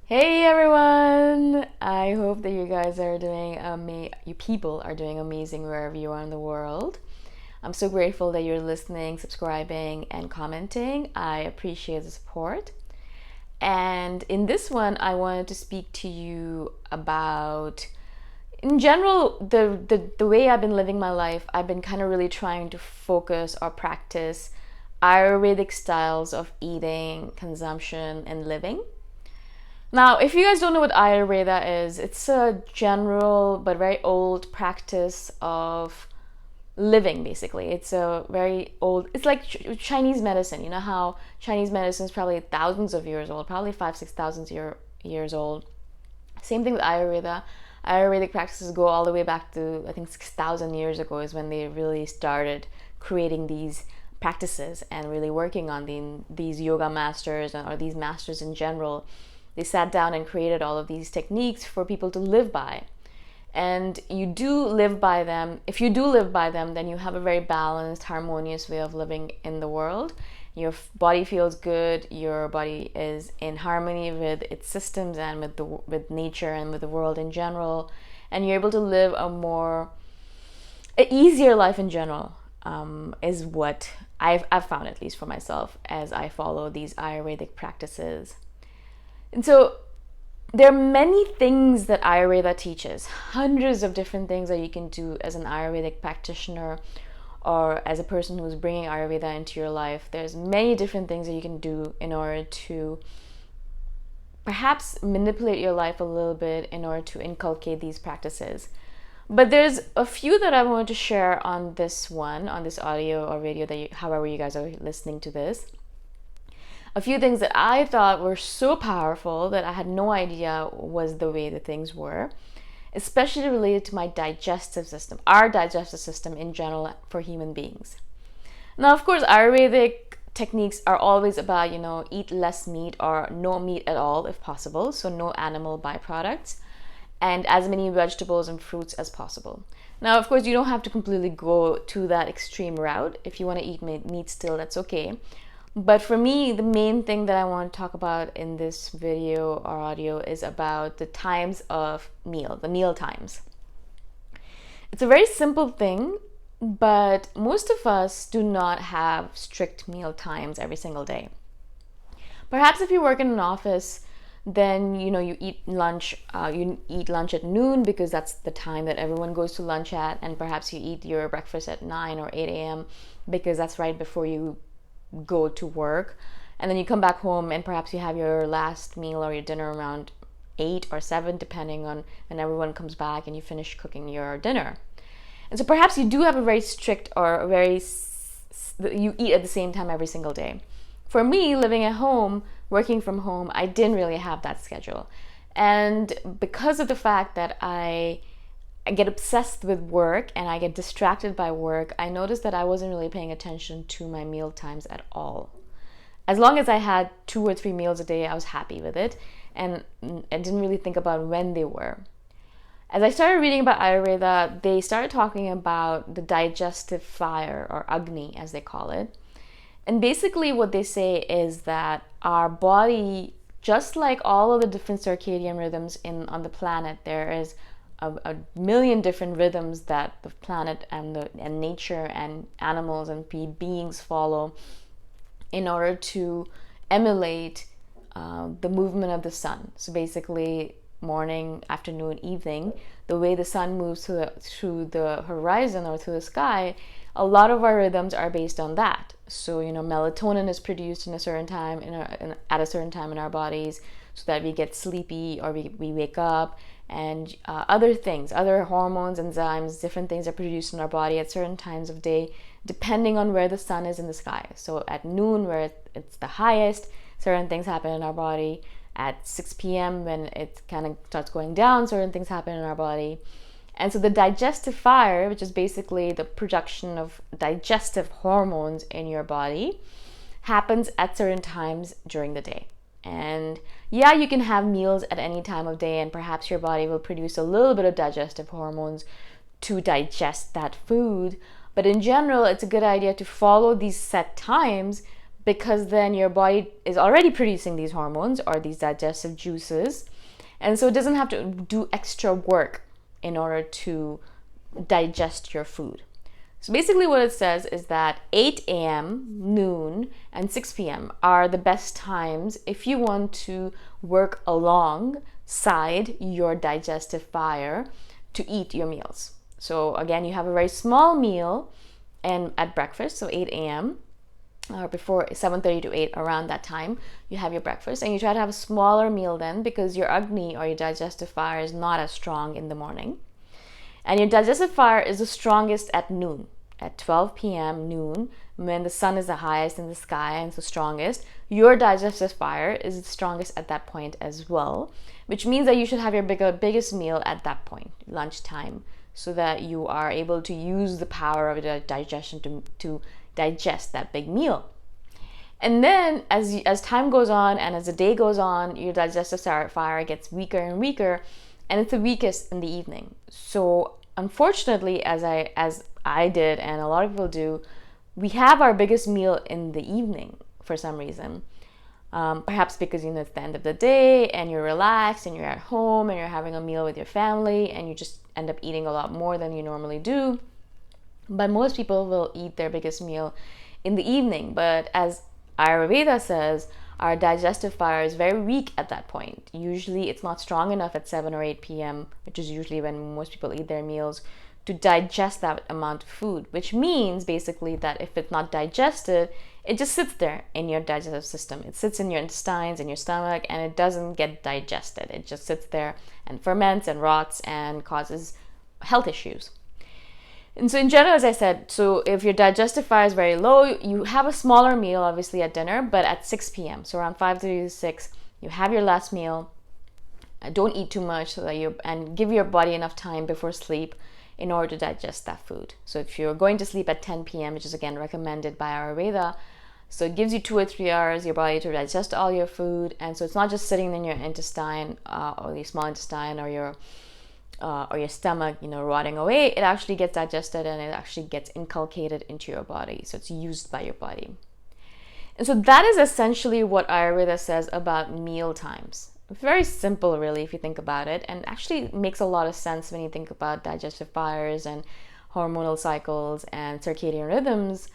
Hey everyone! I hope that you guys are you people are doing amazing wherever you are in the world. I'm so grateful that you're listening, subscribing, and commenting. I appreciate the support. And in this one, I wanted to speak to you about, in general, the way I've been living my life. I've been kind of really trying to focus or practice Ayurvedic styles of eating, consumption, and living. Now, if you guys don't know what Ayurveda is, it's a general but very old practice of living, basically. It's a very old, it's like Chinese medicine. You know how Chinese medicine is probably thousands of years old, probably 6,000 years old. Same thing with Ayurveda. Ayurvedic practices go all the way back to, I think, 6,000 years ago is when they really started creating these practices and really working on these yoga masters or these masters in general. They sat down and created all of these techniques for people to live by. And you do live by them. If you do live by them, then you have a very balanced, harmonious way of living in the world. Your body feels good. Your body is in harmony with its systems and with nature and with the world in general. And you're able to live an easier life in general. Is what I've found, at least for myself, as I follow these Ayurvedic practices. And so there are many things that Ayurveda teaches, hundreds of different things that you can do as an Ayurvedic practitioner or as a person who's bringing Ayurveda into your life. There's many different things that you can do in order to perhaps manipulate your life a little bit in order to inculcate these practices. But there's a few that I wanted to share on this audio or video, however you guys are listening to this. A few things that I thought were so powerful that I had no idea was the way the things were, especially related to my digestive system, our digestive system in general for human beings. Now, of course, Ayurvedic techniques are always about, eat less meat or no meat at all if possible, so no animal byproducts, and as many vegetables and fruits as possible. Now, of course, you don't have to completely go to that extreme route. If you want to eat meat still, that's okay. But for me, the main thing that I want to talk about in this video or audio is about the times of the meal times. It's a very simple thing, but most of us do not have strict meal times every single day. Perhaps if you work in an office, then you eat lunch. You eat lunch at noon because that's the time that everyone goes to lunch at, and perhaps you eat your breakfast at 9 or 8 a.m. because that's right before you go to work, and then you come back home and perhaps you have your last meal or your dinner around 8 or 7, depending on when everyone comes back and you finish cooking your dinner. And so perhaps you do have a very strict you eat at the same time every single day. For me, living at home, working from home, I didn't really have that schedule. And because of the fact that I get obsessed with work and I get distracted by work, I noticed that I wasn't really paying attention to my meal times at all. As long as I had 2 or 3 meals a day, I was happy with it, and I didn't really think about when they were. As I started reading about Ayurveda, they started talking about the digestive fire, or Agni as they call it. And basically what they say is that our body, just like all of the different circadian rhythms on the planet, there is a million different rhythms that the planet and nature and animals and beings follow in order to emulate the movement of the sun. So basically, morning, afternoon, evening, the way the sun moves through the horizon or through the sky, a lot of our rhythms are based on that. So melatonin is produced in a certain time at a certain time in our bodies, so that we get sleepy or we wake up. And other hormones, enzymes, different things are produced in our body at certain times of day, depending on where the sun is in the sky. So at noon, where it's the highest, certain things happen in our body. At 6 p.m., when it kind of starts going down, certain things happen in our body. And so the digestive fire, which is basically the production of digestive hormones in your body, happens at certain times during the day. And yeah, you can have meals at any time of day, and perhaps your body will produce a little bit of digestive hormones to digest that food. But in general, it's a good idea to follow these set times because then your body is already producing these hormones or these digestive juices, and so it doesn't have to do extra work in order to digest your food. So basically what it says is that 8 a.m., noon, and 6 p.m. are the best times if you want to work alongside your digestive fire to eat your meals. So again, you have a very small meal and at breakfast, so 8 a.m. or before 7:30 to 8, around that time, you have your breakfast, and you try to have a smaller meal then because your Agni or your digestive fire is not as strong in the morning. And your digestive fire is the strongest at noon, at 12 p.m., noon, when the sun is the highest in the sky and the strongest. Your digestive fire is the strongest at that point as well, which means that you should have your biggest meal at that point, lunchtime, so that you are able to use the power of the digestion to digest that big meal. And then as time goes on and as the day goes on, your digestive fire gets weaker and weaker, and it's the weakest in the evening. So unfortunately, as I did and a lot of people do, we have our biggest meal in the evening for some reason. Perhaps because it's the end of the day and you're relaxed and you're at home and you're having a meal with your family and you just end up eating a lot more than you normally do. But most people will eat their biggest meal in the evening. But as Ayurveda says, our digestive fire is very weak at that point. Usually it's not strong enough at 7 or 8 p.m., which is usually when most people eat their meals, to digest that amount of food, which means basically that if it's not digested, it just sits there in your digestive system. It sits in your intestines, in your stomach, and it doesn't get digested. It just sits there and ferments and rots and causes health issues. And so in general, as I said, so if your digestive fire is very low, you have a smaller meal, obviously, at dinner, but at 6 p.m., so around 5:30 to 6, you have your last meal. Don't eat too much so that and give your body enough time before sleep in order to digest that food. So if you're going to sleep at 10 p.m., which is again recommended by Ayurveda, so it gives you 2 or 3 hours your body to digest all your food, and so it's not just sitting in your intestine or your small intestine or your stomach, rotting away. It actually gets digested and it actually gets inculcated into your body. So it's used by your body. And so that is essentially what Ayurveda says about meal times. Very simple, really, if you think about it, and actually makes a lot of sense when you think about digestive fires and hormonal cycles and circadian rhythms.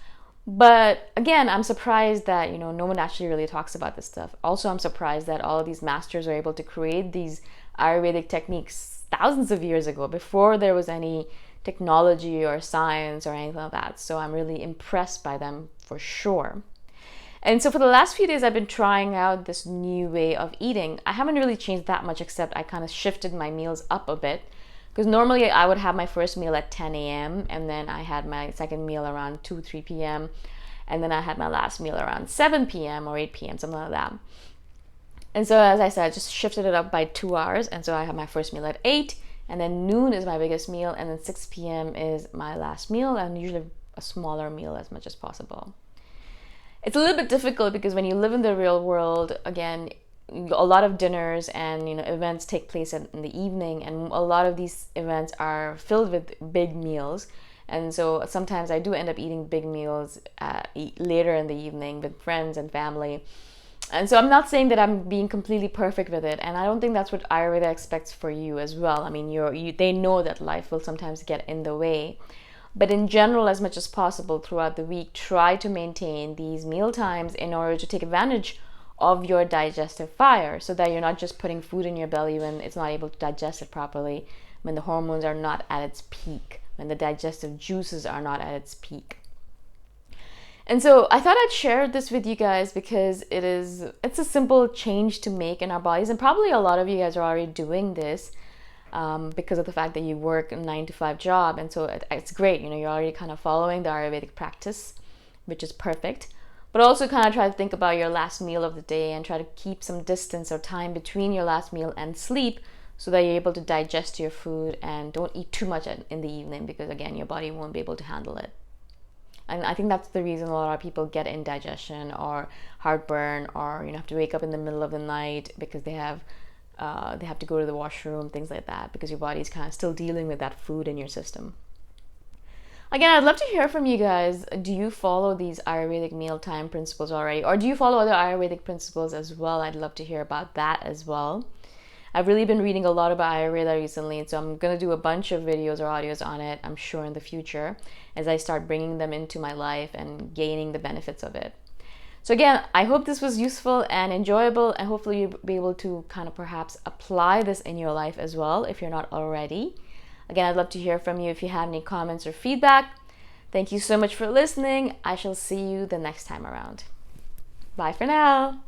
But again, I'm surprised that, no one actually really talks about this stuff. Also, I'm surprised that all of these masters are able to create these Ayurvedic techniques thousands of years ago, before there was any technology or science or anything like that. So I'm really impressed by them for sure. And so for the last few days, I've been trying out this new way of eating. I haven't really changed that much, except I kind of shifted my meals up a bit. Because normally I would have my first meal at 10 a.m. and then I had my second meal around 2, 3 p.m. And then I had my last meal around 7 p.m. or 8 p.m., something like that. And so, as I said, I just shifted it up by 2 hours. And so I have my first meal at 8, and then noon is my biggest meal, and then 6 p.m. is my last meal, and usually a smaller meal as much as possible. It's a little bit difficult because when you live in the real world, again, a lot of dinners and events take place in the evening, and a lot of these events are filled with big meals. And so sometimes I do end up eating big meals later in the evening with friends and family. And so I'm not saying that I'm being completely perfect with it, and I don't think that's what Ayurveda expects for you as well. I mean, they know that life will sometimes get in the way. But in general, as much as possible throughout the week, try to maintain these meal times in order to take advantage of your digestive fire, so that you're not just putting food in your belly when it's not able to digest it properly, when the hormones are not at its peak, when the digestive juices are not at its peak. And so I thought I'd share this with you guys because it's a simple change to make in our bodies, and probably a lot of you guys are already doing this because of the fact that you work a 9-to-5 job, and so it's great. You're already kind of following the Ayurvedic practice, which is perfect. But also kind of try to think about your last meal of the day and try to keep some distance or time between your last meal and sleep, so that you're able to digest your food and don't eat too much in the evening, because again, your body won't be able to handle it. And I think that's the reason a lot of people get indigestion or heartburn, or have to wake up in the middle of the night because they have to go to the washroom, things like that, because your body's kind of still dealing with that food in your system. Again, I'd love to hear from you guys. Do you follow these Ayurvedic mealtime principles already? Or do you follow other Ayurvedic principles as well? I'd love to hear about that as well. I've really been reading a lot about Ayurveda recently, so I'm going to do a bunch of videos or audios on it, I'm sure, in the future, as I start bringing them into my life and gaining the benefits of it. So again, I hope this was useful and enjoyable, and hopefully you'll be able to kind of perhaps apply this in your life as well if you're not already. Again, I'd love to hear from you if you have any comments or feedback. Thank you so much for listening. I shall see you the next time around. Bye for now.